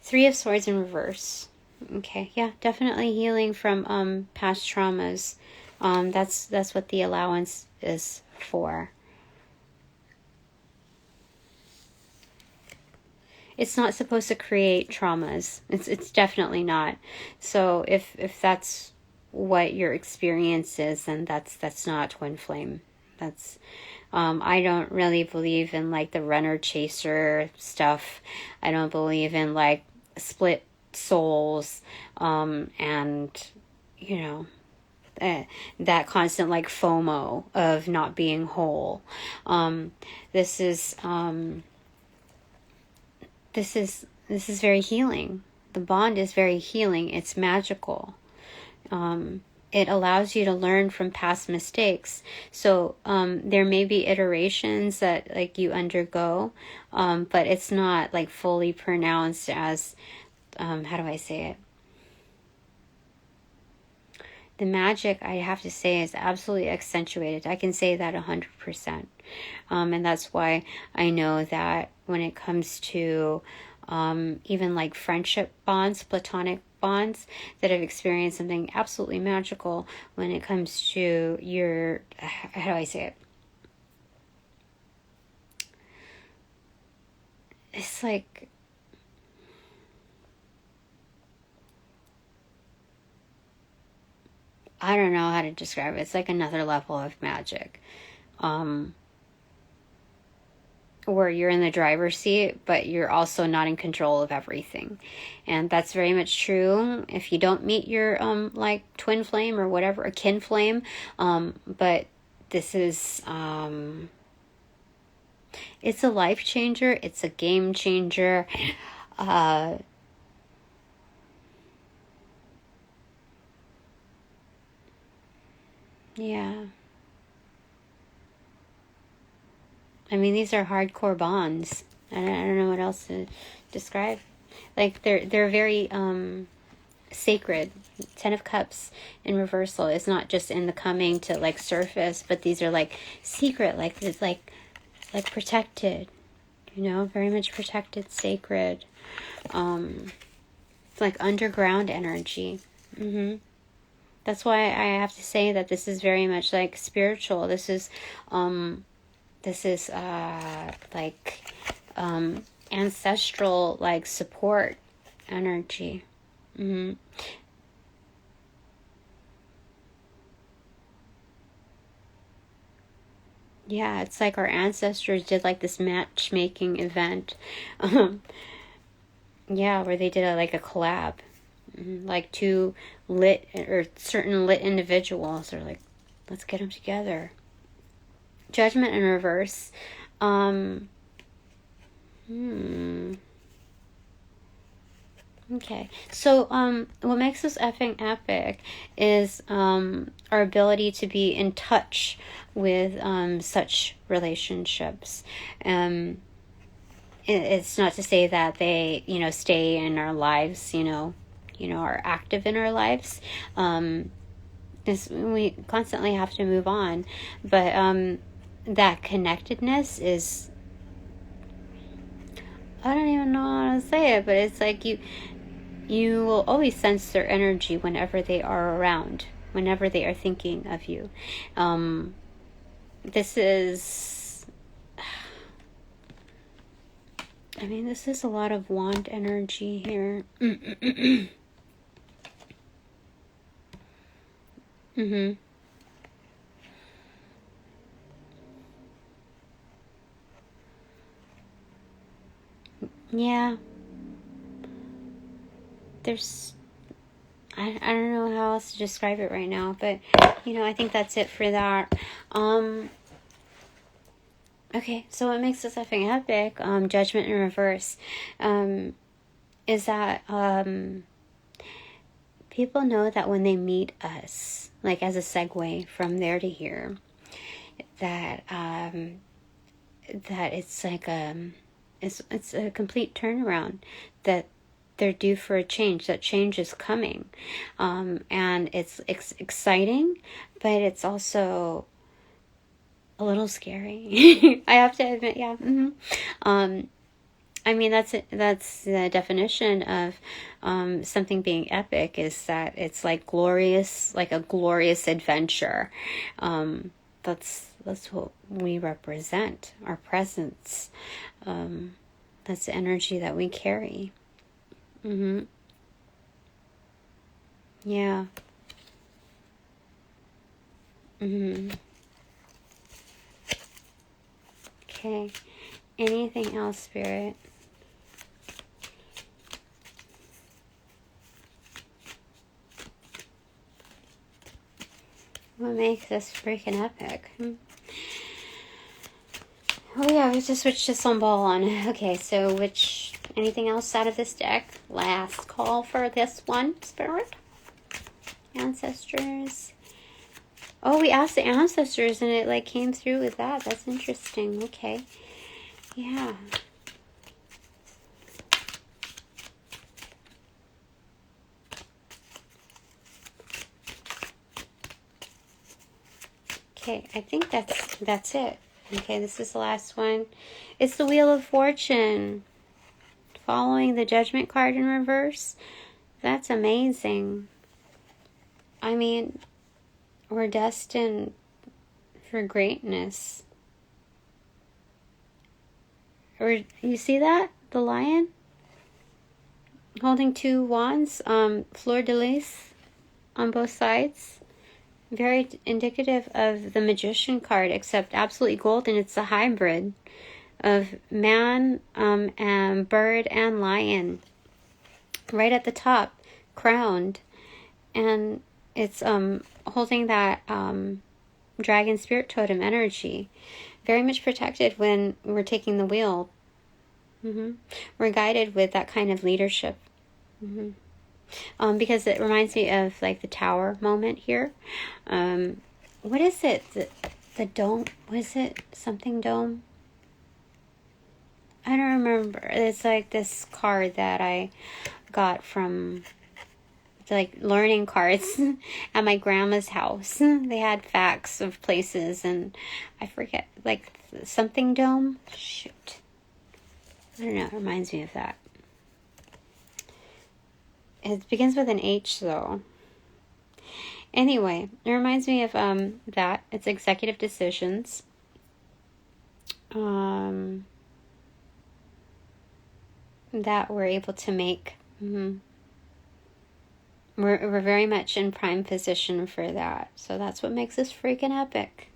3 of Swords in reverse. Okay, yeah, definitely healing from past traumas. That's what the allowance is for. It's not supposed to create traumas. It's definitely not. So if that's what your experience is, then that's not twin flame. That's I don't really believe in like the runner chaser stuff. I don't believe in like split souls, and you know, that constant like FOMO of not being whole. This is very healing. The bond is very healing. It's magical. It allows you to learn from past mistakes. So there may be iterations that like you undergo, but it's not like fully pronounced as, how do I say it? The magic, I have to say, is absolutely accentuated. I can say that 100%. And that's why I know that when it comes to even like friendship bonds, platonic bonds that have experienced something absolutely magical, when it comes to your, how do I say it? It's like, I don't know how to describe it. It's like another level of magic. Where you're in the driver's seat, but you're also not in control of everything. And that's very much true if you don't meet your like twin flame or whatever, a kin flame. But this is it's a life changer, it's a game changer. Yeah. I mean, these are hardcore bonds. don't know what else to describe. Like they're very sacred. 10 of Cups in reversal is not just in the coming to like surface, but these are like secret, like it's like protected, you know, very much protected, sacred. It's like underground energy. That's why I have to say that this is very much like spiritual. This is like ancestral, like support energy. Yeah, it's like our ancestors did like this matchmaking event. Yeah, where they did like a collab. Like two lit or certain lit individuals are like, let's get them together. Judgment in reverse. Okay, so what makes this effing epic is our ability to be in touch with such relationships. It's not to say that they, you know, stay in our lives, you know, are active in our lives. We constantly have to move on, but that connectedness is, I don't even know how to say it, but it's like you will always sense their energy whenever they are around, whenever they are thinking of you. This is a lot of wand energy here. Yeah. There's, I don't know how else to describe it right now, but, you know, I think that's it for that. Okay, so what makes this effing epic, Judgment in reverse, is that, people know that when they meet us, like as a segue from there to here, that, that it's like, it's a complete turnaround, that they're due for a change, that change is coming. And it's exciting, but it's also a little scary. I have to admit, yeah. I mean, that's the definition of something being epic, is that it's like glorious, like a glorious adventure. That's what we represent, our presence. That's the energy that we carry. Yeah. Okay. Anything else, Spirit? What makes this freaking epic? Oh yeah, we have to switch to some ball on. Okay, so anything else out of this deck? Last call for this one, Spirit. Ancestors. Oh, we asked the ancestors and it like came through with that. That's interesting. Okay. Yeah. Okay, I think that's it. Okay, this is the last one. It's the Wheel of Fortune. Following the Judgment card in reverse. That's amazing. I mean, we're destined for greatness. Or you see that? The lion? Holding two wands, fleur de lis on both sides. Very indicative of the Magician card, except absolutely golden. It's a hybrid of man, and bird and lion. Right at the top, crowned. And it's holding that dragon spirit totem energy. Very much protected when we're taking the wheel. We're guided with that kind of leadership. Because it reminds me of like the tower moment here. What is it? The dome? Was it something dome? I don't remember. It's like this card that I got from like learning cards at my grandma's house. They had facts of places, and I forget, like something dome. Shoot, I don't know. It reminds me of that. It begins with an H though. Anyway, it reminds me of that. It's executive decisions. That we're able to make. We're very much in prime position for that. So that's what makes this freaking epic.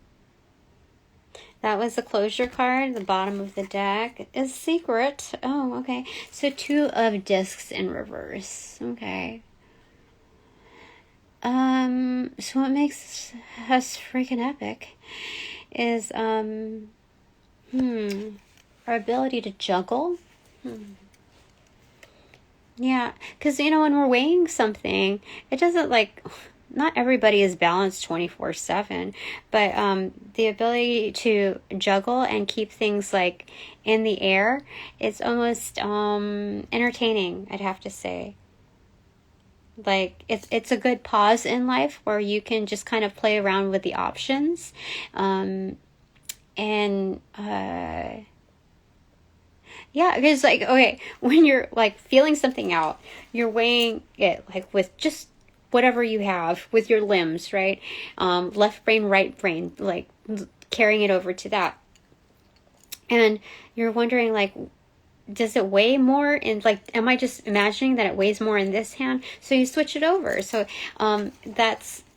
That was the closure card. The bottom of the deck is secret. Oh, okay. So 2 of discs in reverse. Okay. So what makes us freaking epic is, our ability to juggle. Yeah, because, when we're weighing something, it doesn't, like, not everybody is balanced 24/7, but the ability to juggle and keep things, like, in the air, it's almost entertaining, I'd have to say. Like, it's a good pause in life where you can just kind of play around with the options, yeah, because, like, okay, when you're, like, feeling something out, you're weighing it, like, with just whatever you have with your limbs, right? Left brain, right brain, like, carrying it over to that. And you're wondering, like, does it weigh more in, like, am I just imagining that it weighs more in this hand? So you switch it over. So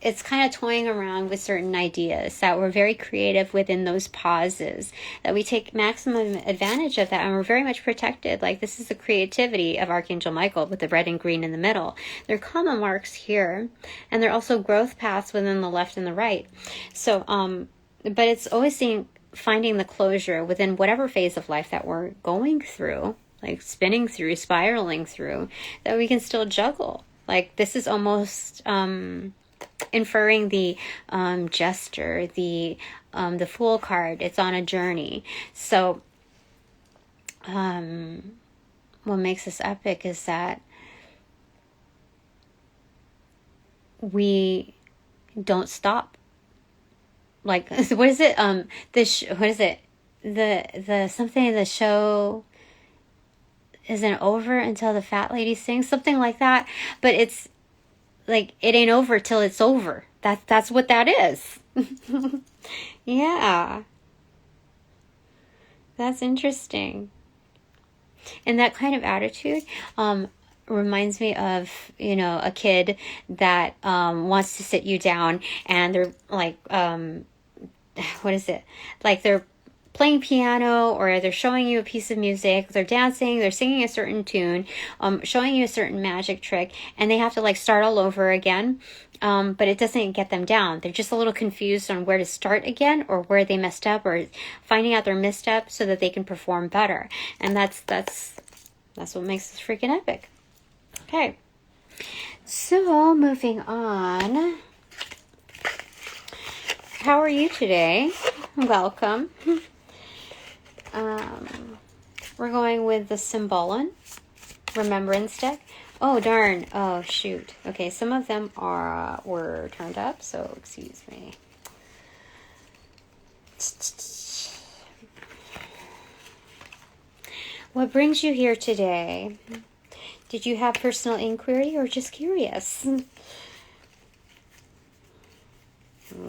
it's kind of toying around with certain ideas that we're very creative within those pauses, that we take maximum advantage of that, and we're very much protected. Like, this is the creativity of Archangel Michael with the red and green in the middle. They're comma marks here, and they're also growth paths within the left and the right. So, but it's always finding the closure within whatever phase of life that we're going through, like spinning through, spiraling through, that we can still juggle. Like, this is almost inferring the gesture, the Fool card. It's on a journey. So what makes this epic is that we don't stop. Like, what is it? What is it? The something in the show isn't over until the fat lady sings, something like that. But it's like, it ain't over till it's over. That's what that is. Yeah. That's interesting. And that kind of attitude reminds me of, a kid that wants to sit you down, and they're like, what is it? Like, they're playing piano, or they're showing you a piece of music, they're dancing, they're singing a certain tune, showing you a certain magic trick, and they have to, like, start all over again, but it doesn't get them down. They're just a little confused on where to start again, or where they messed up, or finding out their misstep so that they can perform better. And that's what makes this freaking epic. Okay, so moving on. How are you today? Welcome. We're going with the Symbolon Remembrance deck. Oh, darn. Oh, shoot. Okay, some of them were turned up, so excuse me. What brings you here today? Did you have personal inquiry or just curious?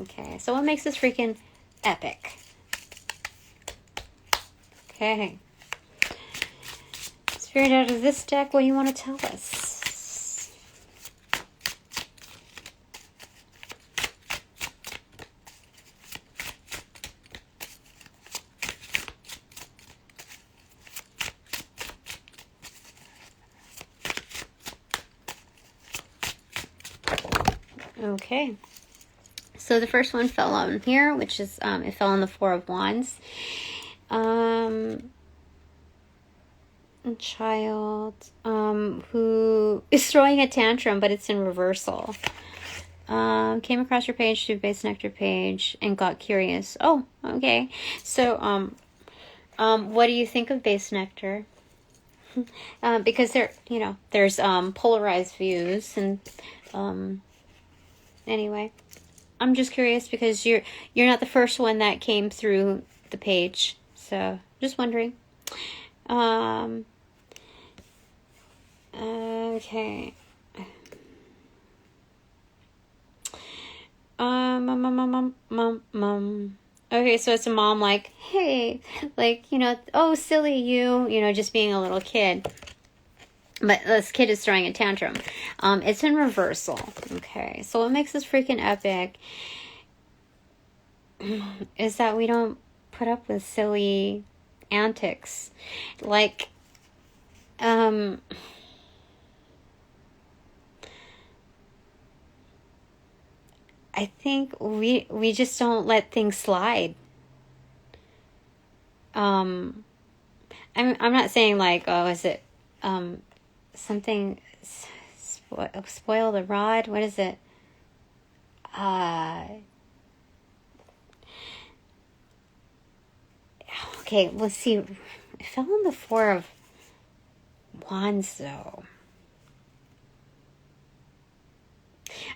Okay, so what makes this freaking epic? Okay. Spirit, out of this deck, what do you want to tell us? Okay. So the first one fell on here, which is, it fell on the Four of Wands. A child who is throwing a tantrum, but it's in reversal. Came across your page, through Base Nectar page, and got curious. Oh, okay. So What do you think of base nectar? Because there's polarized views, and anyway, I'm just curious because you're not the first one that came through the page, so just wondering. Okay. Okay, so it's a mom like, hey, like, oh, silly you, just being a little kid. But this kid is throwing a tantrum. It's in reversal. Okay, so what makes this freaking epic is that we don't put up with silly antics. Like, I think we just don't let things slide. I'm not saying like, oh, is it something spoil the rod? What is it? Okay, let's see. It fell on the Four of Wands though.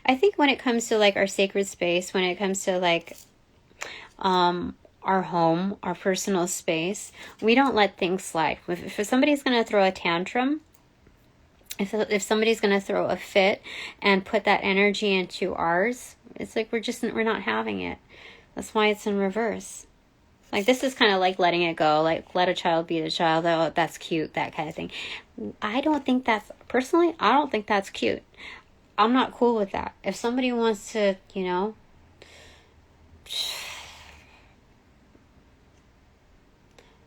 I think when it comes to like our sacred space, when it comes to like our home, our personal space, we don't let things slide. If somebody's going to throw a tantrum, if somebody's going to throw a fit and put that energy into ours, it's like we're not having it. That's why it's in reverse. Like, this is kind of like letting it go, like let a child be a child. Oh, that's cute, that kind of thing. I don't think that's cute. I'm not cool with that. If somebody wants to,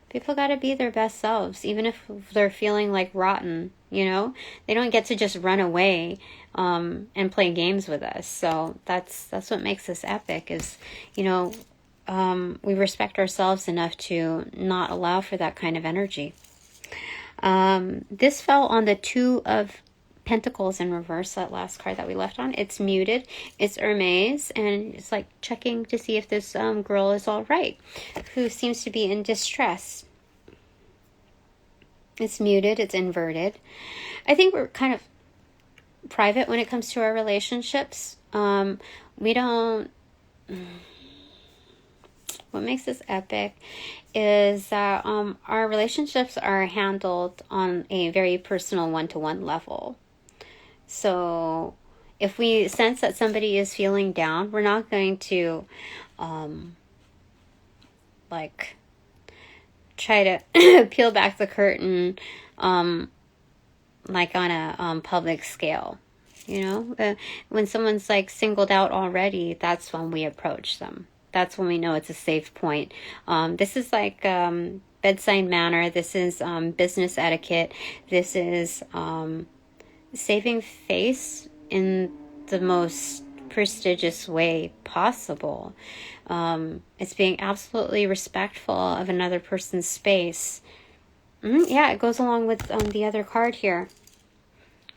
people got to be their best selves, even if they're feeling like rotten, They don't get to just run away and play games with us. So that's what makes this epic is, we respect ourselves enough to not allow for that kind of energy. This fell on the Two of Pentacles in reverse, that last card that we left on. It's muted. It's Hermes, and it's like checking to see if this girl is all right, who seems to be in distress. It's muted. It's inverted. I think we're kind of private when it comes to our relationships. We don't... What makes this epic is that our relationships are handled on a very personal one-to-one level. So if we sense that somebody is feeling down, we're not going to try to peel back the curtain like on a public scale. When someone's like singled out already, that's when we approach them. That's when we know it's a safe point. This is like bedside manner. This is business etiquette. This is saving face in the most prestigious way possible. It's being absolutely respectful of another person's space. Yeah, it goes along with the other card here.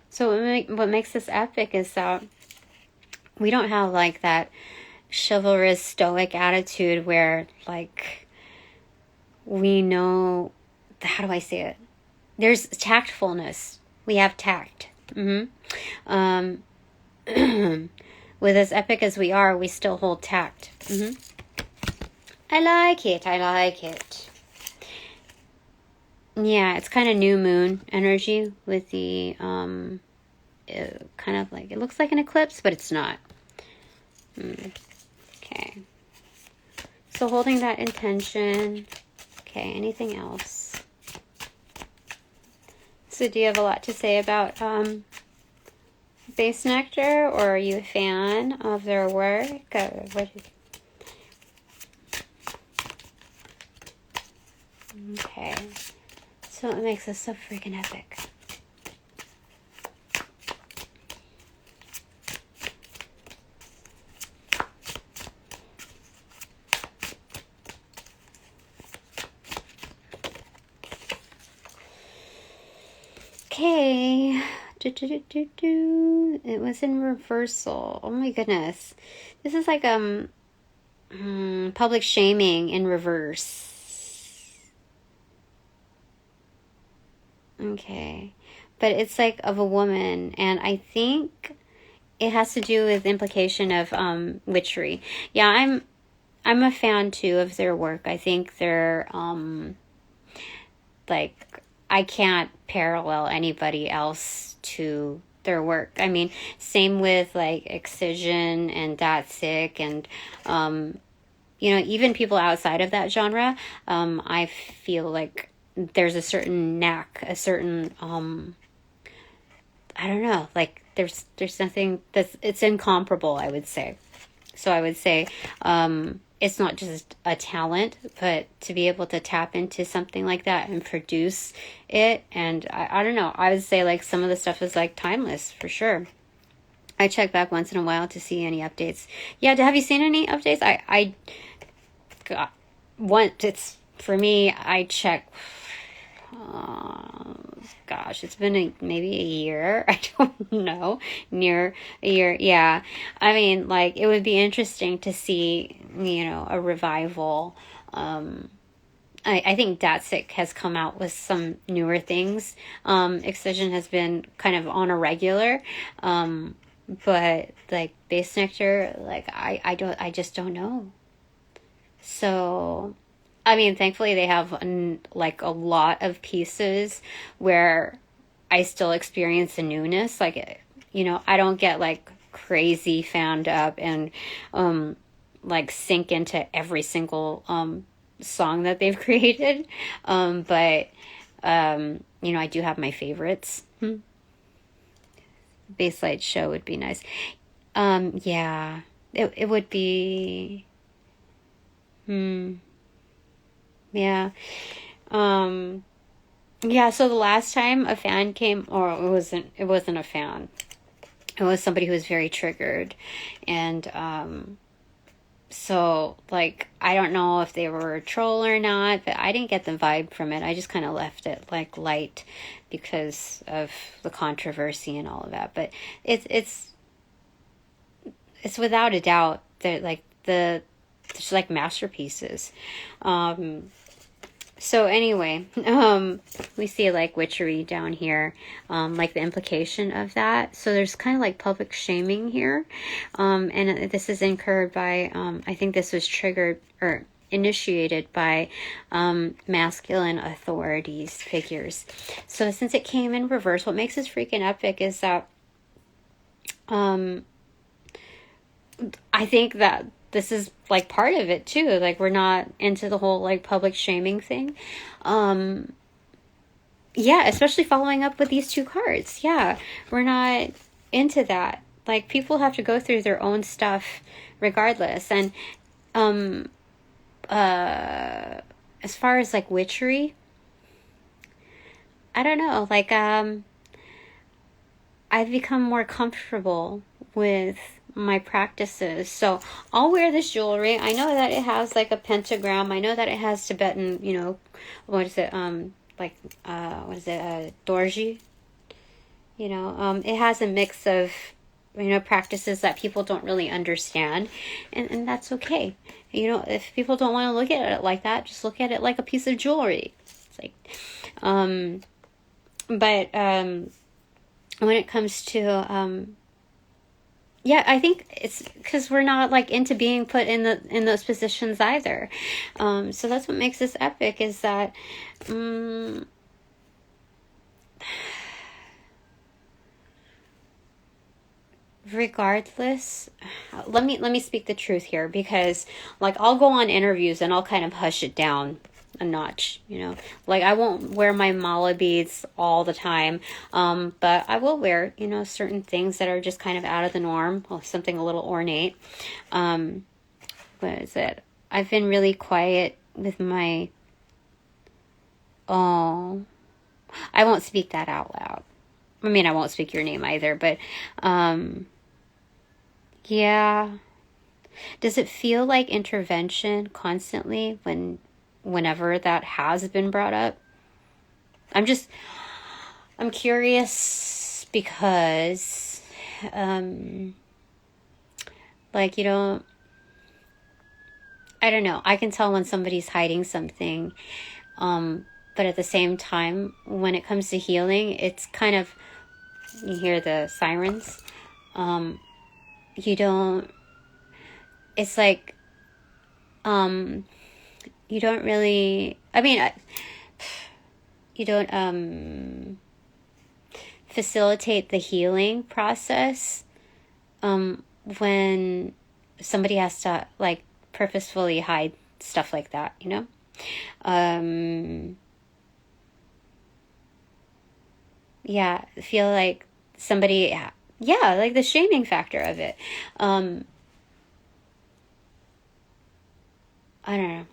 So what makes this epic is that we don't have like that chivalrous stoic attitude where like we know, how do I say it? There's tactfulness. We have tact. With as epic as we are, we still hold tact. I like it. Yeah, it's kind of new moon energy with the kind of like, it looks like an eclipse, but it's not. Okay. So holding that intention. Okay, anything else? So do you have a lot to say about Base Nectar, or are you a fan of their work? Okay. So it makes us so freaking epic. Okay. It was in reversal. Oh my goodness. This is like public shaming in reverse. Okay. But it's like of a woman, and I think it has to do with implication of witchery. Yeah, I'm a fan too of their work. I think they're like, I can't parallel anybody else to their work. I mean, same with like Excision and Datsik and even people outside of that genre. I feel like there's a certain knack, a certain I don't know, like there's nothing it's incomparable, I would say. So I would say it's not just a talent, but to be able to tap into something like that and produce it. And I don't know, I would say like some of the stuff is like timeless for sure. I check back once in a while to see any updates. Yeah, have you seen any updates? I got one. It's for me. I check. Gosh, it's been maybe a year. I don't know. Near a year. Yeah. I mean, like, it would be interesting to see, a revival. I think Datsik has come out with some newer things. Excision has been kind of on a regular. But like Base Nectar, like I just don't know. So, I mean, thankfully they have like a lot of pieces where I still experience the newness. Like, I don't get like crazy fanned up and like sink into every single song that they've created. But I do have my favorites. Basslight show would be nice. Yeah, it would be. Yeah. Yeah, so the last time a fan came, or it wasn't a fan. It was somebody who was very triggered. And so like I don't know if they were a troll or not, but I didn't get the vibe from it. I just kind of left it like light because of the controversy and all of that. But it's without a doubt that like it's like masterpieces. So anyway, we see like witchery down here, like the implication of that. So there's kind of like public shaming here. And this is incurred by, I think this was triggered or initiated by masculine authorities figures. So since it came in reverse, what makes this freaking epic is that I think that this is like part of it too. Like we're not into the whole like public shaming thing. Yeah, especially following up with these two cards. Yeah, we're not into that. Like people have to go through their own stuff regardless. And as far as like witchery, I don't know. Like I've become more comfortable with my practices. So I'll wear this jewelry. I know that it has like a pentagram. I know that it has Tibetan, what is it? Dorji? It has a mix of, practices that people don't really understand. And that's okay. If people don't want to look at it like that, just look at it like a piece of jewelry. It's like, but when it comes to, yeah, I think it's because we're not like into being put in those positions either. So that's what makes this epic is that regardless, let me speak the truth here, because like I'll go on interviews and I'll kind of hush it down a notch, like I won't wear my mala beads all the time, but I will wear, certain things that are just kind of out of the norm, or something a little ornate. What is it? I've been really quiet with my, I won't speak that out loud. I mean, I won't speak your name either, but, yeah. Does it feel like intervention constantly whenever that has been brought up? I'm curious because, like, I don't know. I can tell when somebody's hiding something, but at the same time, when it comes to healing, it's kind of, you hear the sirens. You don't, it's like, you don't really, I mean, you don't, facilitate the healing process, when somebody has to, like, purposefully hide stuff like that, you know? Yeah, feel like somebody, yeah, like the shaming factor of it. I don't know.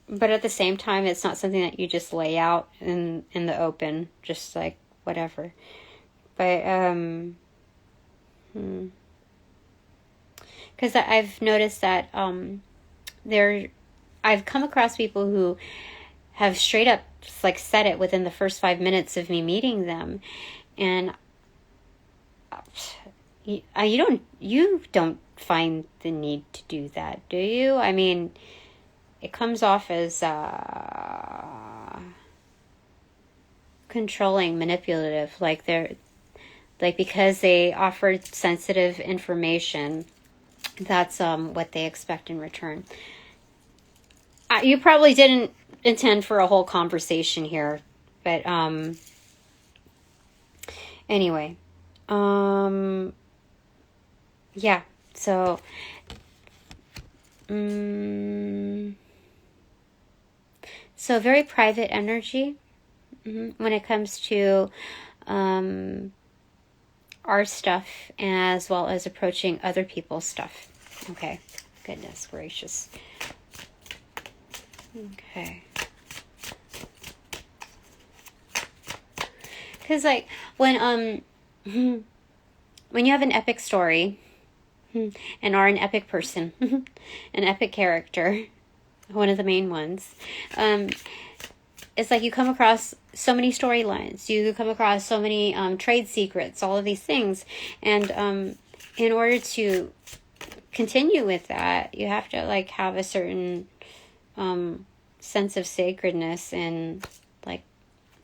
But at the same time, it's not something that you just lay out in the open, just like whatever. But because I've noticed that I've come across people who have straight up just like said it within the first 5 minutes of me meeting them, and you don't find the need to do that, do you? I mean, it comes off as controlling, manipulative, like they're like, because they offered sensitive information, that's what they expect in return. You probably didn't intend for a whole conversation here, but anyway, yeah, so so very private energy, when it comes to our stuff, as well as approaching other people's stuff. Okay, goodness gracious. Okay. Because, like, when you have an epic story, and are an epic person, an epic character, one of the main ones, it's like you come across so many storylines, you come across so many trade secrets, all of these things, and in order to continue with that, you have to, like, have a certain sense of sacredness and, like,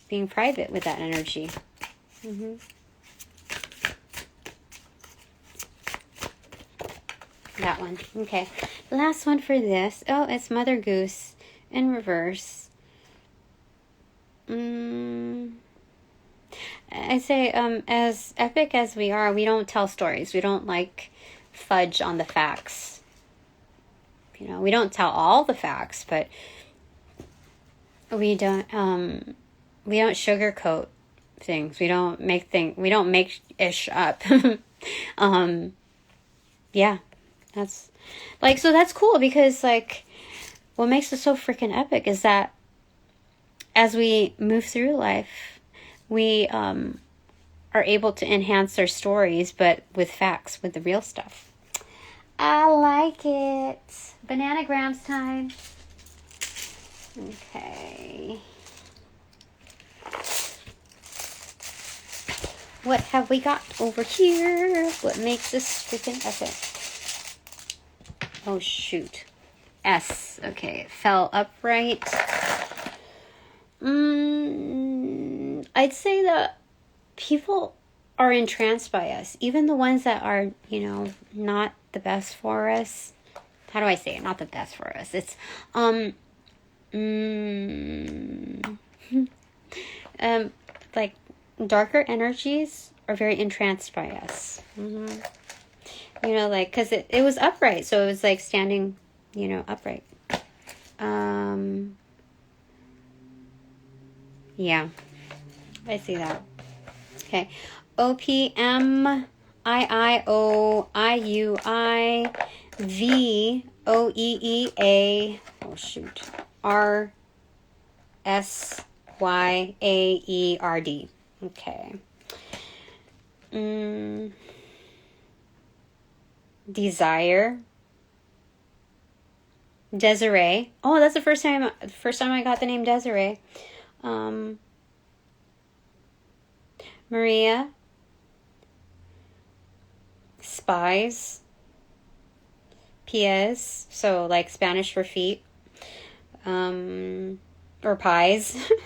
being private with that energy. That one. Okay. Last one for this. Oh, it's Mother Goose in reverse. I say, as epic as we are, we don't tell stories. We don't, like, fudge on the facts. You know, we don't tell all the facts, but we don't sugarcoat things. We don't make ish up. Yeah, that's, like, so that's cool, because, like, what makes it so freaking epic is that as we move through life, we are able to enhance our stories, but with facts, with the real stuff. I like it. Bananagrams time. Okay. What have we got over here? What makes this freaking epic? Oh, shoot. S. Okay, it fell upright. I'd say that people are entranced by us. Even the ones that are, you know, not the best for us. How do I say it? Not the best for us. It's, like, darker energies are very entranced by us. You know, like, because it was upright, so it was like standing, you know, upright. Yeah, I see that. Okay, OPMIOIUIVOEEA. Oh shoot, RSYAERD. Okay. Desire. Desiree. Oh, that's the first time I got the name Desiree. Maria. Spies. Pies. So, like, Spanish for feet. or pies.